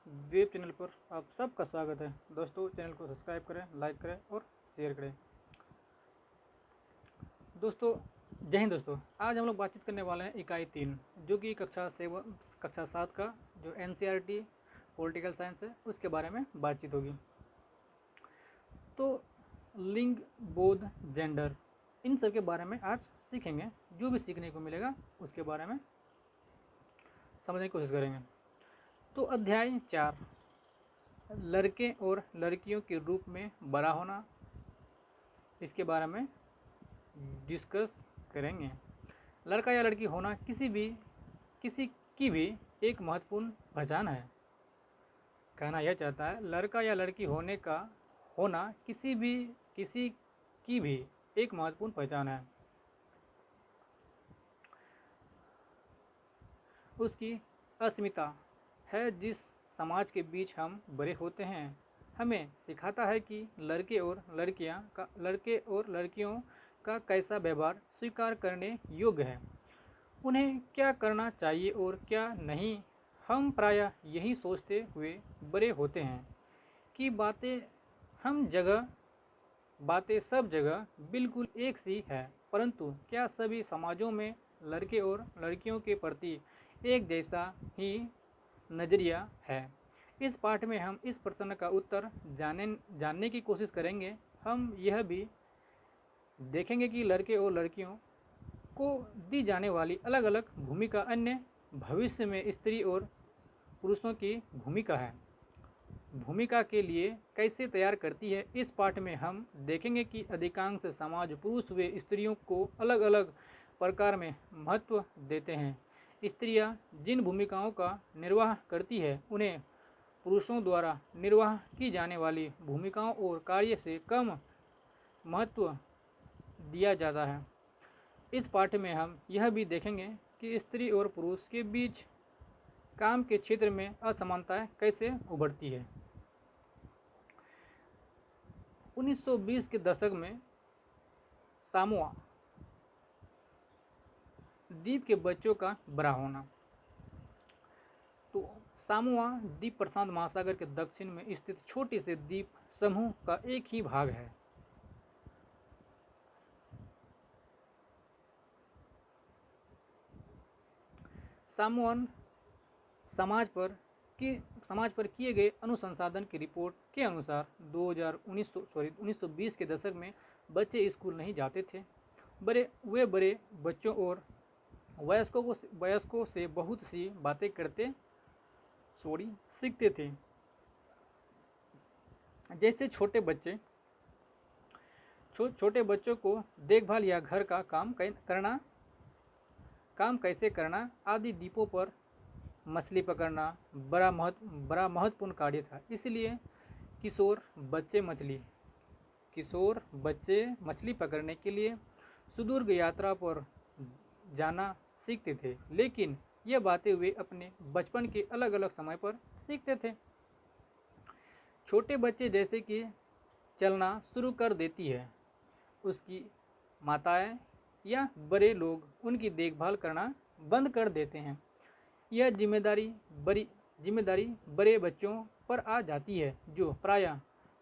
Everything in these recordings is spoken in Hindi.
वेब चैनल पर आप सबका स्वागत है। दोस्तों, चैनल को सब्सक्राइब करें, लाइक करें और शेयर करें। दोस्तों, जय हिंद। दोस्तों, आज हम लोग बातचीत करने वाले हैं इकाई 3, जो कि कक्षा 7 का जो NCERT पॉलिटिकल साइंस है उसके बारे में बातचीत होगी। तो लिंग, बोध, जेंडर, इन सब के बारे में आज सीखेंगे। जो भी सीखने को मिलेगा उसके बारे में समझने की कोशिश करेंगे। तो अध्याय 4, लड़के और लड़कियों के रूप में बड़ा होना, इसके बारे में डिस्कस करेंगे। लड़का या लड़की होना किसी की भी एक महत्वपूर्ण पहचान है। कहना यह चाहता है, लड़का या लड़की होना किसी की भी एक महत्वपूर्ण पहचान है। उसकी अस्मिता है जिस समाज के बीच हम बड़े होते हैं हमें सिखाता है कि लड़के और लड़कियों का कैसा व्यवहार स्वीकार करने योग्य है, उन्हें क्या करना चाहिए और क्या नहीं। हम प्रायः यही सोचते हुए बड़े होते हैं कि बातें सब जगह बिल्कुल एक सी है, परंतु क्या सभी समाजों में लड़के और लड़कियों के प्रति एक जैसा ही नज़रिया है? इस पाठ में हम इस प्रश्न का उत्तर जानने की कोशिश करेंगे। हम यह भी देखेंगे कि लड़के और लड़कियों को दी जाने वाली अलग अलग भूमिका अन्य भविष्य में स्त्री और पुरुषों की भूमिका के लिए कैसे तैयार करती है। इस पाठ में हम देखेंगे कि अधिकांश समाज पुरुष व स्त्रियों को अलग अलग प्रकार में महत्व देते हैं। स्त्रियां जिन भूमिकाओं का निर्वाह करती है उन्हें पुरुषों द्वारा निर्वाह की जाने वाली भूमिकाओं और कार्य से कम महत्व दिया जाता है। इस पाठ में हम यह भी देखेंगे कि स्त्री और पुरुष के बीच काम के क्षेत्र में असमानताएं कैसे उभरती है। 1920 के दशक में सामोआ द्वीप के बच्चों का बड़ा होना। तो सामोआ द्वीप प्रशांत महासागर के दक्षिण में स्थित छोटे से द्वीप समूह का एक ही भाग है। सामोअन समाज पर किए गए अनुसंधान की रिपोर्ट के अनुसार 1920 के दशक में बच्चे स्कूल नहीं जाते थे। वे बड़े बच्चों और वयस्कों से बहुत सी बातें सीखते थे। जैसे छोटे बच्चों को देखभाल या घर का काम कैसे करना आदि। द्वीपों पर मछली पकड़ना बड़ा महत्वपूर्ण कार्य था। इसलिए किशोर बच्चे मछली पकड़ने के लिए सुदूर यात्रा पर जाना सीखते थे, लेकिन ये बातें वे अपने बचपन के अलग अलग समय पर सीखते थे। छोटे बच्चे जैसे कि चलना शुरू कर देती है, उसकी माताएं या बड़े लोग उनकी देखभाल करना बंद कर देते हैं। यह जिम्मेदारी बड़े बच्चों पर आ जाती है, जो प्रायः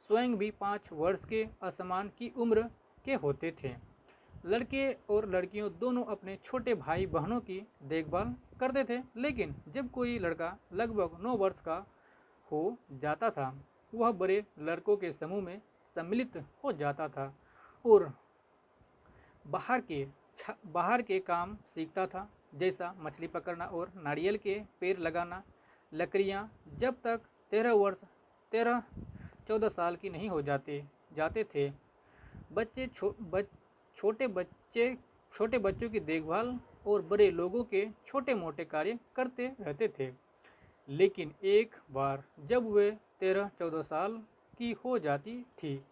स्वयं भी 5 वर्ष के असमान की उम्र के होते थे। लड़के और लड़कियों दोनों अपने छोटे भाई बहनों की देखभाल करते थे, लेकिन जब कोई लड़का लगभग 9 वर्ष का हो जाता था, वह बड़े लड़कों के समूह में सम्मिलित हो जाता था और बाहर के काम सीखता था, जैसा मछली पकड़ना और नारियल के पेड़ लगाना। लकड़ियाँ जब तक 13-14 साल की नहीं हो जाते थे, छोटे बच्चों की देखभाल और बड़े लोगों के छोटे मोटे कार्य करते रहते थे। लेकिन एक बार जब वे 13-14 साल की हो जाती थी,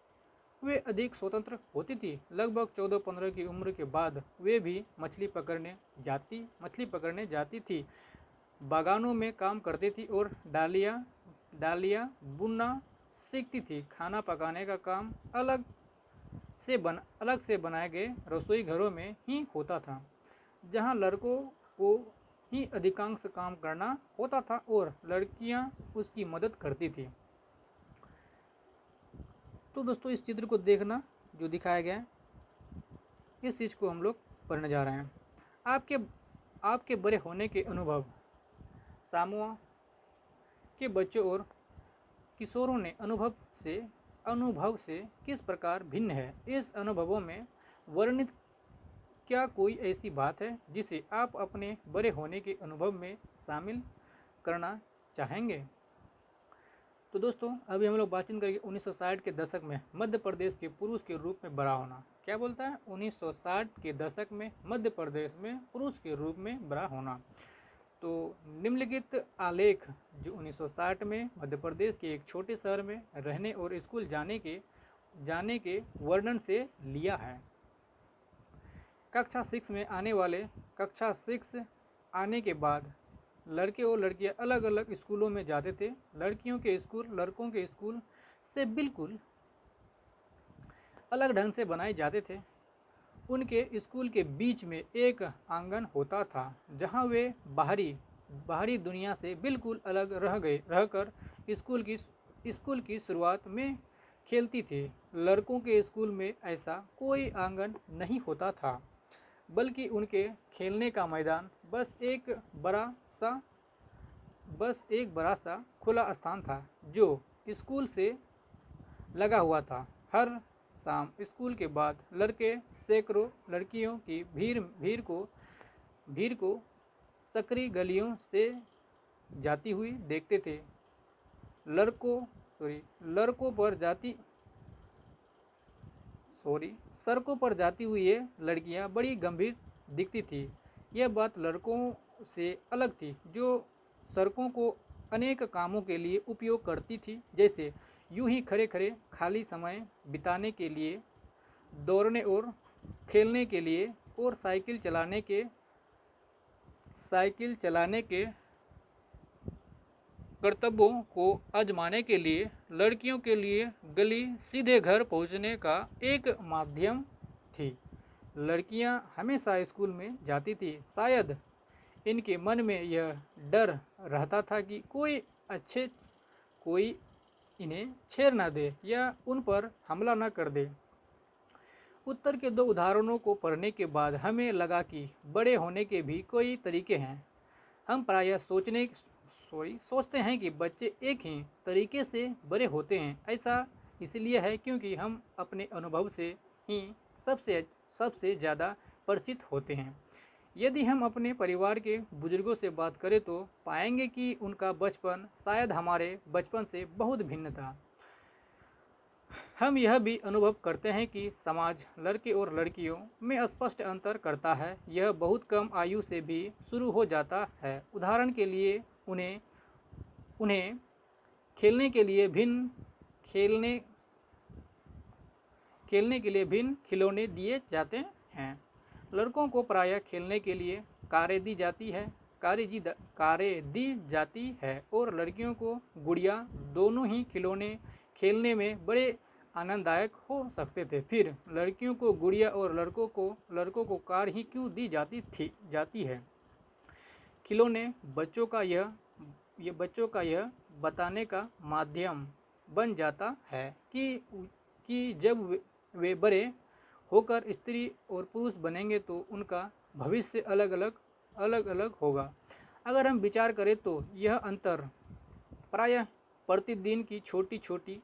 वे अधिक स्वतंत्र होती थी। लगभग 14-15 की उम्र के बाद वे भी मछली पकड़ने जाती थी, बागानों में काम करती थी और डालियाँ बुनना सीखती थी। खाना पकाने का काम अलग से बनाए गए रसोई घरों में ही होता था, जहां लड़कों को ही अधिकांश काम करना होता था और लड़कियां उसकी मदद करती थी। तो दोस्तों इस चित्र को देखना जो दिखाया गया है, इस चीज़ को हम लोग पढ़ने जा रहे हैं। आपके आपके बड़े होने के अनुभव सामुआ के बच्चों और किशोरों ने अनुभव से किस प्रकार भिन्न है। इस अनुभवों में वर्णित क्या कोई ऐसी बात है जिसे आप अपने बड़े होने के अनुभव में शामिल करना चाहेंगे। तो दोस्तों अभी हम लोग बातचीत करेंगे 1960 के दशक में मध्य प्रदेश के पुरुष के रूप में बड़ा होना। क्या बोलता है? 1960 के दशक में मध्य प्रदेश में पुरुष के रूप में बड़ा होना। तो निम्नलिखित आलेख जो 1960 में मध्य प्रदेश के एक छोटे शहर में रहने और स्कूल जाने के वर्णन से लिया है। कक्षा 6 आने के बाद लड़के और लड़कियां अलग अलग स्कूलों में जाते थे। लड़कियों के स्कूल लड़कों के स्कूल से बिल्कुल अलग ढंग से बनाए जाते थे। उनके स्कूल के बीच में एक आंगन होता था जहां वे बाहरी दुनिया से बिल्कुल अलग रहकर स्कूल की शुरुआत में खेलती थी। लड़कों के स्कूल में ऐसा कोई आंगन नहीं होता था, बल्कि उनके खेलने का मैदान बस एक बड़ा सा खुला स्थान था जो स्कूल से लगा हुआ था। हर शाम स्कूल के बाद लड़के सैकड़ों लड़कियों की भीड़ को सकरी गलियों से जाती हुई देखते थे। सड़कों पर जाती हुई ये लड़कियां बड़ी गंभीर दिखती थी। यह बात लड़कों से अलग थी जो सड़कों को अनेक कामों के लिए उपयोग करती थी, जैसे यूं ही खड़े खड़े खाली समय बिताने के लिए, दौड़ने और खेलने के लिए और साइकिल चलाने के कर्तव्यों को आजमाने के लिए। लड़कियों के लिए गली सीधे घर पहुंचने का एक माध्यम थी। लड़कियां हमेशा स्कूल में जाती थी। शायद इनके मन में यह डर रहता था कि कोई इन्हें छेड़ न दे या उन पर हमला न कर दे। उत्तर के दो उदाहरणों को पढ़ने के बाद हमें लगा कि बड़े होने के भी कोई तरीके हैं। हम प्रायः सोचते हैं कि बच्चे एक ही तरीके से बड़े होते हैं। ऐसा इसलिए है क्योंकि हम अपने अनुभव से ही सबसे ज़्यादा परिचित होते हैं। यदि हम अपने परिवार के बुजुर्गों से बात करें तो पाएंगे कि उनका बचपन शायद हमारे बचपन से बहुत भिन्न था। हम यह भी अनुभव करते हैं कि समाज लड़के और लड़कियों में स्पष्ट अंतर करता है। यह बहुत कम आयु से भी शुरू हो जाता है। उदाहरण के लिए उन्हें खेलने के लिए भिन्न खिलौने दिए जाते हैं। लड़कों को प्रायः खेलने के लिए कारें दी जाती है और लड़कियों को गुड़िया। दोनों ही खिलौने खेलने में बड़े आनंददायक हो सकते थे। फिर लड़कियों को गुड़िया और लड़कों को कार ही क्यों दी जाती है। खिलौने बच्चों का यह बताने का माध्यम बन जाता है कि जब वे बड़े होकर स्त्री और पुरुष बनेंगे तो उनका भविष्य अलग अलग होगा। अगर हम विचार करें तो यह अंतर प्रायः प्रतिदिन की छोटी छोटी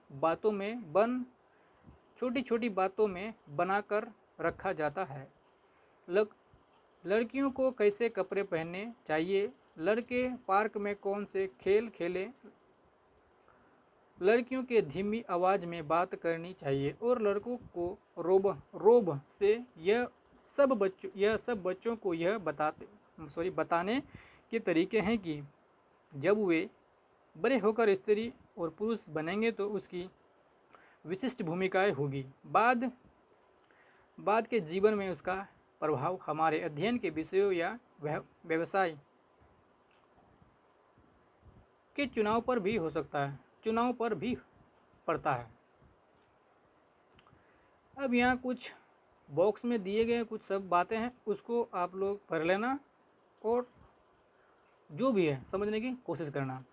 बातों में बनाकर रखा जाता है। लड़कियों को कैसे कपड़े पहनने चाहिए, लड़के पार्क में कौन से खेल खेलें, लड़कियों के धीमी आवाज़ में बात करनी चाहिए और लड़कों को रोब से यह सब बच्चों को यह बताने के तरीके हैं कि जब वे बड़े होकर स्त्री और पुरुष बनेंगे तो उसकी विशिष्ट भूमिकाएं होगी। बाद के जीवन में उसका प्रभाव हमारे अध्ययन के विषयों या व्यवसाय के चुनाव पर भी पड़ता है। अब यहाँ कुछ बॉक्स में दिए गए कुछ सब बातें हैं, उसको आप लोग पढ़ लेना और जो भी है समझने की कोशिश करना।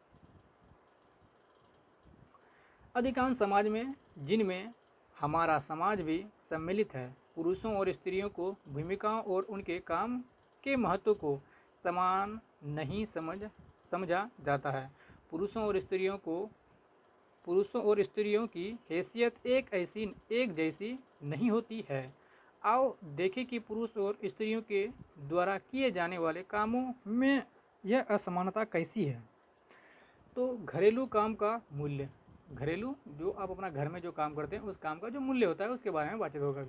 अधिकांश समाज में, जिनमें हमारा समाज भी सम्मिलित है, पुरुषों और स्त्रियों को भूमिकाओं और उनके काम के महत्व को समान नहीं समझा जाता है। पुरुषों और स्त्रियों की हैसियत एक जैसी नहीं होती है। आओ देखें कि पुरुष और स्त्रियों के द्वारा किए जाने वाले कामों में यह असमानता कैसी है। तो घरेलू काम का मूल्य, घरेलू जो आप अपना घर में जो काम करते हैं उस काम का जो मूल्य होता है उसके बारे में बातचीत होगा।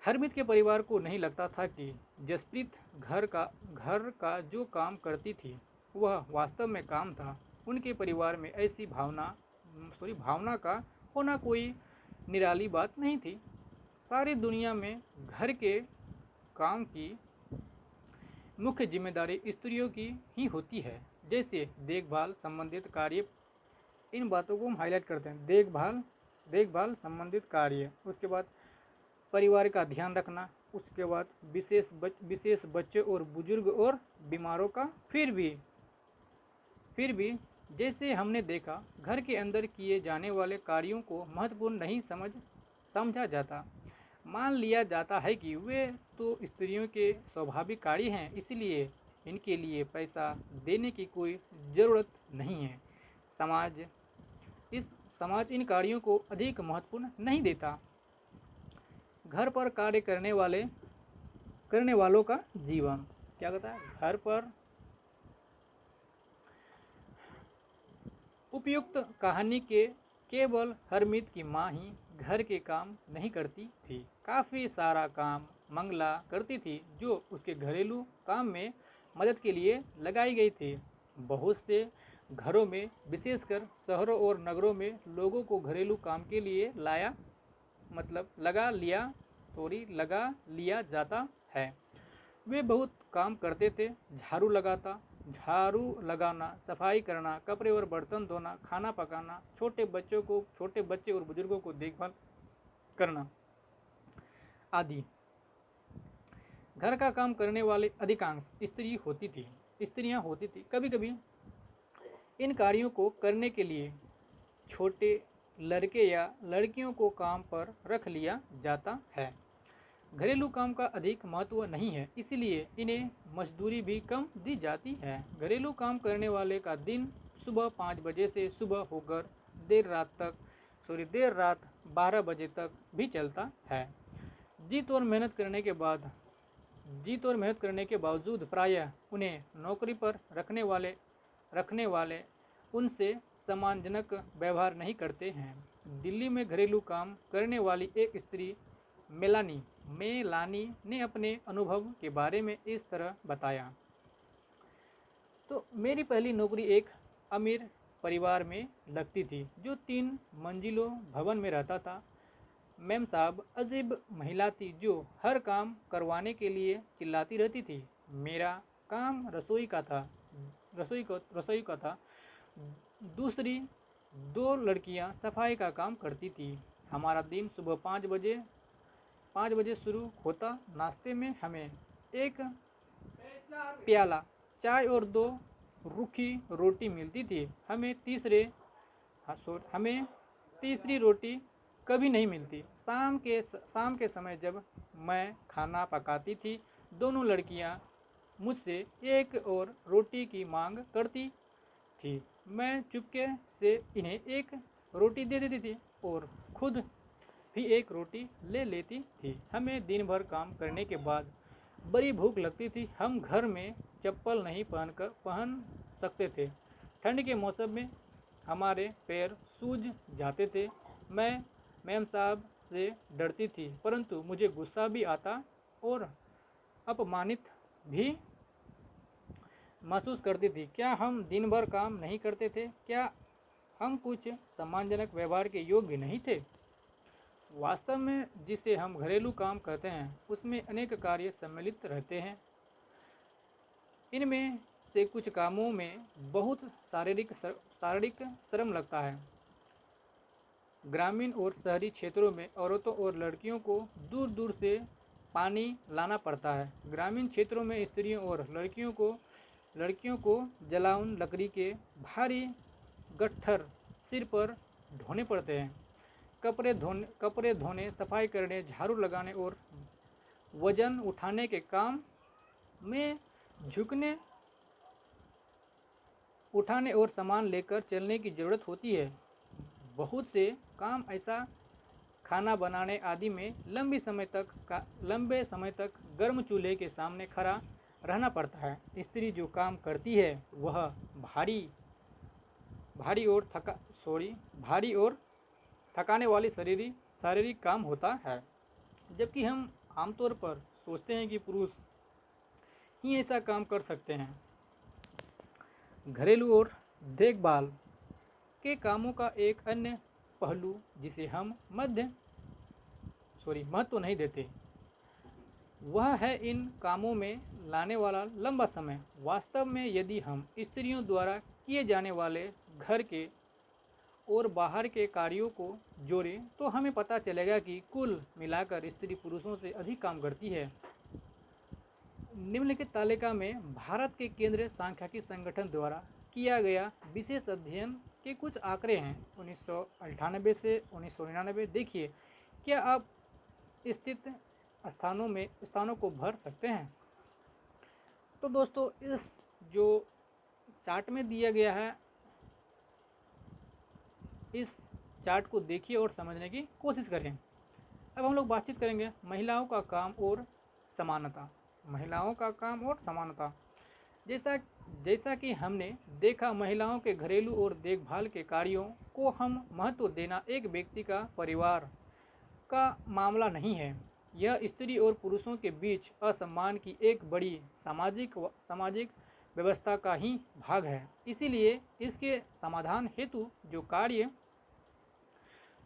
हरमीत के परिवार को नहीं लगता था कि जसप्रीत घर का जो काम करती थी वह वास्तव में काम था। उनके परिवार में ऐसी भावना का होना कोई निराली बात नहीं थी। सारी दुनिया में घर के काम की मुख्य जिम्मेदारी स्त्रियों की ही होती है, जैसे देखभाल संबंधित कार्य। इन बातों को हम हाईलाइट करते हैं। देखभाल संबंधित कार्य, उसके बाद परिवार का ध्यान रखना, उसके बाद विशेष बच्चे और बुजुर्ग और बीमारों का। फिर भी जैसे हमने देखा, घर के अंदर किए जाने वाले कार्यों को महत्वपूर्ण नहीं समझा जाता। मान लिया जाता है कि वे तो स्त्रियों के स्वाभाविक कार्य हैं, इसलिए इनके लिए पैसा देने की कोई ज़रूरत नहीं है। समाज इन कार्यों को अधिक महत्वपूर्ण नहीं देता। घर पर कार्य करने वालों का जीवन क्या कहता है, घर पर उपयुक्त कहानी के केवल हरमीत की माँ ही घर के काम नहीं करती थी, काफ़ी सारा काम मंगला करती थी जो उसके घरेलू काम में मदद के लिए लगाई गई थी। बहुत से घरों में, विशेषकर शहरों और नगरों में, लोगों को घरेलू काम के लिए लगा लिया जाता है। वे बहुत काम करते थे, झाड़ू लगाना, सफाई करना, कपड़े और बर्तन धोना, खाना पकाना, छोटे बच्चे और बुजुर्गों को देखभाल करना आदि। घर का काम करने वाले अधिकांश स्त्रियां होती थी। कभी कभी इन कार्यों को करने के लिए छोटे लड़के या लड़कियों को काम पर रख लिया जाता है। घरेलू काम का अधिक महत्व नहीं है, इसलिए इन्हें मजदूरी भी कम दी जाती है। घरेलू काम करने वाले का दिन सुबह 5 बजे से सुबह होकर देर रात 12 बजे तक भी चलता है। जीत और मेहनत करने के बावजूद प्रायः उन्हें नौकरी पर रखने वाले उनसे सम्मानजनक व्यवहार नहीं करते हैं। दिल्ली में घरेलू काम करने वाली एक स्त्री मेलानी ने अपने अनुभव के बारे में इस तरह बताया। तो मेरी पहली नौकरी एक अमीर परिवार में लगती थी जो 3 मंजिलों भवन में रहता था। मैम साहब अजीब महिला थी जो हर काम करवाने के लिए चिल्लाती रहती थी। मेरा काम रसोई का था। दूसरी 2 लड़कियां सफाई का काम करती थी। हमारा दिन सुबह 5 बजे शुरू होता। नाश्ते में हमें एक प्याला चाय और 2 रूखी रोटी मिलती थी। हमें तीसरी रोटी कभी नहीं मिलती। शाम के समय जब मैं खाना पकाती थी, दोनों लड़कियां मुझसे एक और रोटी की मांग करती थी। मैं चुपके से इन्हें एक रोटी दे देती थी और खुद भी एक रोटी ले लेती थी। हमें दिन भर काम करने के बाद बड़ी भूख लगती थी। हम घर में चप्पल नहीं पहन सकते थे। ठंड के मौसम में हमारे पैर सूज जाते थे। मैं मैम साहब से डरती थी, परंतु मुझे गुस्सा भी आता और अपमानित भी महसूस करती थी। क्या हम दिन भर काम नहीं करते थे? क्या हम कुछ सम्मानजनक व्यवहार के योग्य नहीं थे? वास्तव में जिसे हम घरेलू काम कहते हैं उसमें अनेक कार्य सम्मिलित रहते हैं। इनमें से कुछ कामों में बहुत शारीरिक श्रम लगता है। ग्रामीण और शहरी क्षेत्रों में औरतों और लड़कियों को दूर दूर से पानी लाना पड़ता है। ग्रामीण क्षेत्रों में स्त्रियों और लड़कियों को लड़कियों को जलाउन लकड़ी के भारी गट्ठर सिर पर ढोने पड़ते हैं। कपड़े धोने, सफाई करने, झाड़ू लगाने और वजन उठाने के काम में झुकने, उठाने और सामान लेकर चलने की ज़रूरत होती है। बहुत से काम ऐसा खाना बनाने आदि में लंबे समय तक गर्म चूल्हे के सामने खड़ा रहना पड़ता है। स्त्री जो काम करती है वह भारी और थकाने वाली शारीरिक काम होता है, जबकि हम आमतौर पर सोचते हैं कि पुरुष ही ऐसा काम कर सकते हैं। घरेलू और देखभाल के कामों का एक अन्य पहलू जिसे हम महत्व नहीं देते, वह है इन कामों में लाने वाला लंबा समय। वास्तव में यदि हम स्त्रियों द्वारा किए जाने वाले घर के और बाहर के कार्यों को जोड़ें तो हमें पता चलेगा कि कुल मिलाकर स्त्री पुरुषों से अधिक काम करती है। निम्नलिखित तालिका में भारत के केंद्रीय सांख्यिकी संगठन द्वारा किया गया विशेष अध्ययन के कुछ आंकड़े हैं। 1998 से 1999। देखिए, क्या आप स्थित स्थानों को भर सकते हैं? तो दोस्तों, इस जो चार्ट में दिया गया है, इस चार्ट को देखिए और समझने की कोशिश करें। अब हम लोग बातचीत करेंगे महिलाओं का काम और समानता। महिलाओं का काम और समानता, जैसा कि हमने देखा, महिलाओं के घरेलू और देखभाल के कार्यों को हम महत्व देना एक व्यक्ति का परिवार का मामला नहीं है। यह स्त्री और पुरुषों के बीच असम्मान की एक बड़ी सामाजिक व्यवस्था का ही भाग है। इसीलिए इसके समाधान हेतु जो कार्य,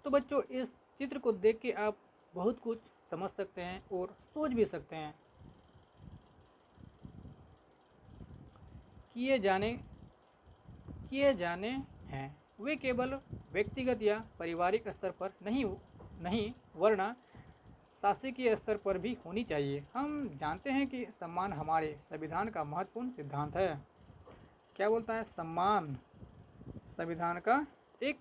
तो बच्चों, इस चित्र को देख के आप बहुत कुछ समझ सकते हैं और सोच भी सकते हैं। किए जाने हैं वे केवल व्यक्तिगत या पारिवारिक स्तर पर नहीं वरना शासकीय स्तर पर भी होनी चाहिए। हम जानते हैं कि सम्मान हमारे संविधान का महत्वपूर्ण सिद्धांत है। क्या बोलता है? सम्मान संविधान का एक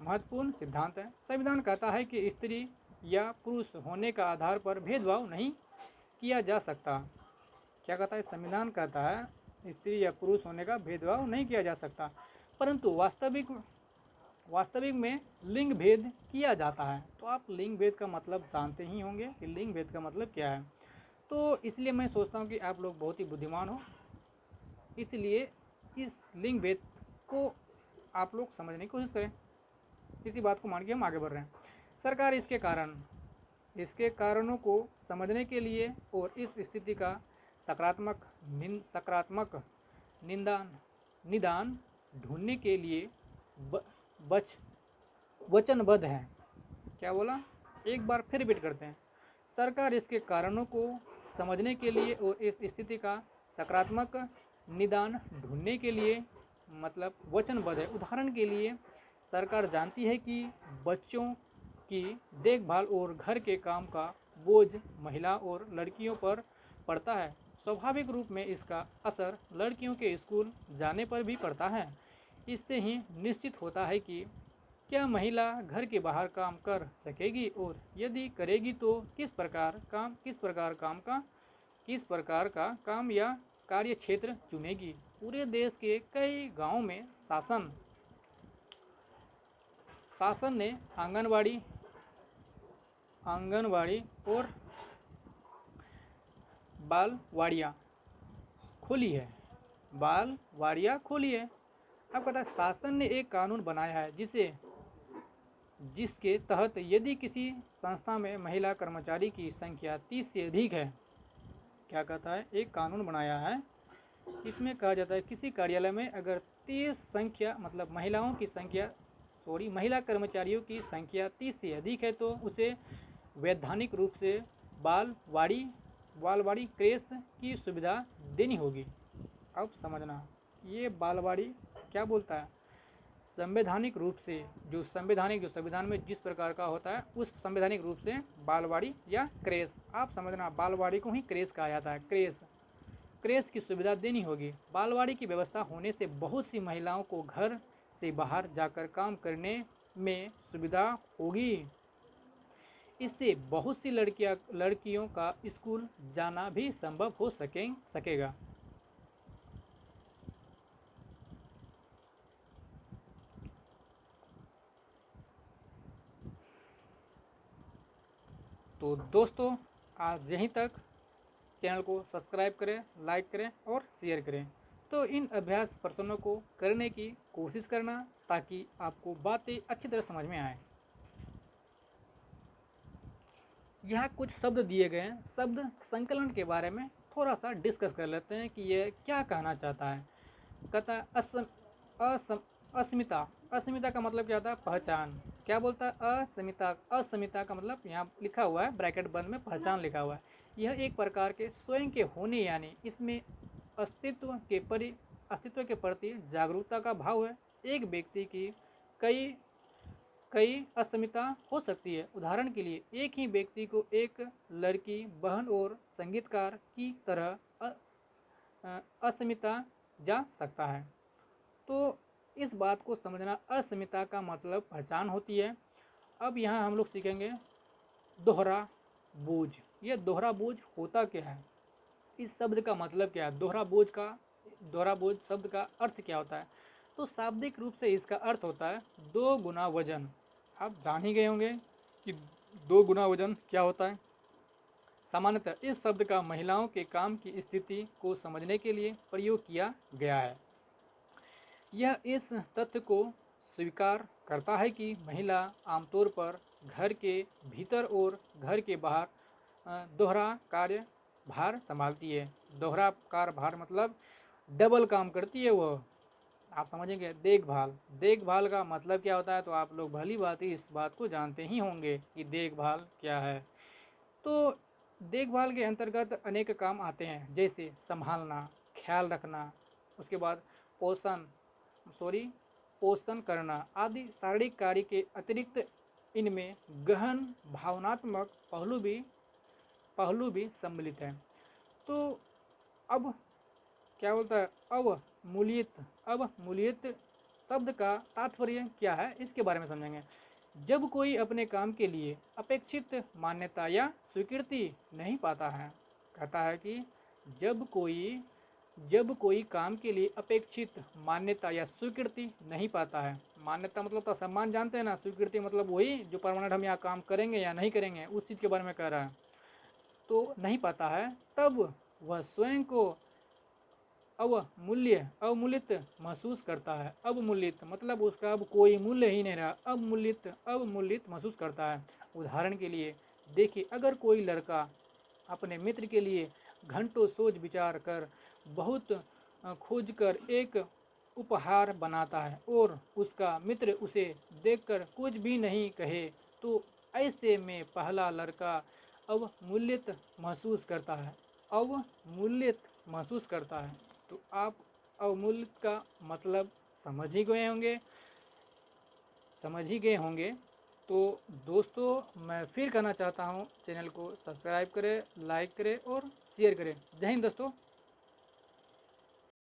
महत्वपूर्ण सिद्धांत है। संविधान कहता है कि स्त्री या पुरुष होने का आधार पर भेदभाव नहीं किया जा सकता। क्या कहता है? संविधान कहता है स्त्री या पुरुष होने का भेदभाव नहीं किया जा सकता, परंतु वास्तविक में लिंग भेद किया जाता है। तो आप लिंग भेद का मतलब जानते ही होंगे कि लिंग भेद का मतलब क्या है। तो इसलिए मैं सोचता हूँ कि आप लोग बहुत ही बुद्धिमान हो, इसलिए इस लिंग भेद को आप लोग समझने की कोशिश करें। इसी बात को मान के हम आगे बढ़ रहे हैं। सरकार इसके कारणों को समझने के लिए और इस स्थिति का सकारात्मक निदान ढूंढने के लिए वचनबद्ध है। क्या बोला? एक बार फिर रिपीट करते हैं। सरकार इसके कारणों को समझने के लिए और इस स्थिति का सकारात्मक निदान ढूंढने के लिए मतलब वचनबद्ध है। उदाहरण के लिए, सरकार जानती है कि बच्चों की देखभाल और घर के काम का बोझ महिला और लड़कियों पर पड़ता है। स्वाभाविक रूप में इसका असर लड़कियों के स्कूल जाने पर भी पड़ता है। इससे ही निश्चित होता है कि क्या महिला घर के बाहर काम कर सकेगी और यदि करेगी तो किस प्रकार का काम या कार्य क्षेत्र चुनेगी। पूरे देश के कई गांवों में शासन ने आंगनवाड़ी और बालवाड़ियाँ खोली है। अब कहता है शासन ने एक कानून बनाया है जिसके तहत यदि किसी संस्था में महिला कर्मचारी की संख्या 30 से अधिक है, क्या कहता है? एक कानून बनाया है। इसमें कहा जाता है किसी कार्यालय में अगर 30 संख्या मतलब महिला कर्मचारियों की संख्या 30 से अधिक है तो उसे वैधानिक रूप से बालवाड़ी क्रेश की सुविधा देनी होगी। अब समझना, ये बालवाड़ी क्या बोलता है? संवैधानिक रूप से जो संविधान में जिस प्रकार का होता है उस संवैधानिक रूप से बालवाड़ी या क्रेश। आप समझना, बालवाड़ी को ही क्रेश कहा जाता है। क्रेश क्रेश की सुविधा देनी होगी। बालवाड़ी की व्यवस्था होने से बहुत सी महिलाओं को घर से बाहर जाकर काम करने में सुविधा होगी। इससे बहुत सी लड़कियों का स्कूल जाना भी संभव हो सकेगा। तो दोस्तों, आज यहीं तक। चैनल को सब्सक्राइब करें, लाइक करें और शेयर करें। तो इन अभ्यास प्रश्नों को करने की कोशिश करना ताकि आपको बातें अच्छी तरह समझ में आए। यहाँ कुछ शब्द दिए गए हैं, शब्द संकलन के बारे में थोड़ा सा डिस्कस कर लेते हैं कि ये क्या कहना चाहता है। कहता है अस्मिता। अस्मिता का मतलब क्या होता है? पहचान। क्या बोलता है? अस्मिता। अस्मिता का मतलब यहाँ लिखा हुआ है ब्रैकेट बंद में, पहचान लिखा हुआ है। यह एक प्रकार के स्वयं के होने यानी इसमें अस्तित्व के प्रति जागरूकता का भाव है। एक व्यक्ति की कई कई अस्मिता हो सकती है। उदाहरण के लिए एक ही व्यक्ति को एक लड़की, बहन और संगीतकार की तरह अस्मिता जा सकता है। तो इस बात को समझना, अस्मिता का मतलब पहचान होती है। अब यहाँ हम लोग सीखेंगे दोहरा बोझ। ये दोहरा बोझ होता क्या है? इस शब्द का मतलब क्या है? दोहरा बोझ शब्द का अर्थ क्या होता है? तो शाब्दिक रूप से इसका अर्थ होता है 2 गुना वजन। आप जान ही गए होंगे कि 2 गुना वजन क्या होता है। सामान्यतः इस शब्द का महिलाओं के काम की स्थिति को समझने के लिए प्रयोग किया गया है। यह इस तथ्य को स्वीकार करता है कि महिला आमतौर पर घर के भीतर और घर के बाहर दोहरा कार्य भार संभालती है। दोहरा कार्य भार मतलब डबल काम करती है वो। आप समझेंगे देखभाल। देखभाल का मतलब क्या होता है? तो आप लोग भली बात ही इस बात को जानते ही होंगे कि देखभाल क्या है। तो देखभाल के अंतर्गत अनेक काम आते हैं, जैसे संभालना, ख्याल रखना, उसके बाद पोषण करना आदि शारीरिक कार्य के अतिरिक्त इनमें गहन भावनात्मक पहलू भी सम्मिलित है। तो अब क्या बोलता है? अवमूल्यित शब्द का तात्पर्य क्या है, इसके बारे में समझेंगे। जब कोई अपने काम के लिए अपेक्षित मान्यता या स्वीकृति नहीं पाता है। कहता है कि जब कोई काम के लिए अपेक्षित मान्यता या स्वीकृति नहीं पाता है। मान्यता मतलब तो सम्मान जानते हैं ना, स्वीकृति मतलब वही जो परमानेंट हम यहाँ काम करेंगे या नहीं करेंगे, उस चीज़ के बारे में कह रहा है। तो नहीं पाता है, तब वह स्वयं को अवमूल्यित महसूस करता है। अवमूल्यित मतलब उसका अब कोई मूल्य ही नहीं रहा। अवमूल्यित महसूस करता है। उदाहरण के लिए देखिए, अगर कोई लड़का अपने मित्र के लिए घंटों सोच विचार कर बहुत खोज कर एक उपहार बनाता है और उसका मित्र उसे देखकर कुछ भी नहीं कहे, तो ऐसे में पहला लड़का अवमूल्यित महसूस करता है। अवमूल्यित महसूस करता है। तो आप अवमूल्यित का मतलब समझ ही गए होंगे। तो दोस्तों, मैं फिर कहना चाहता हूँ, चैनल को सब्सक्राइब करें, लाइक करें और शेयर करें। जय हिंद दोस्तों।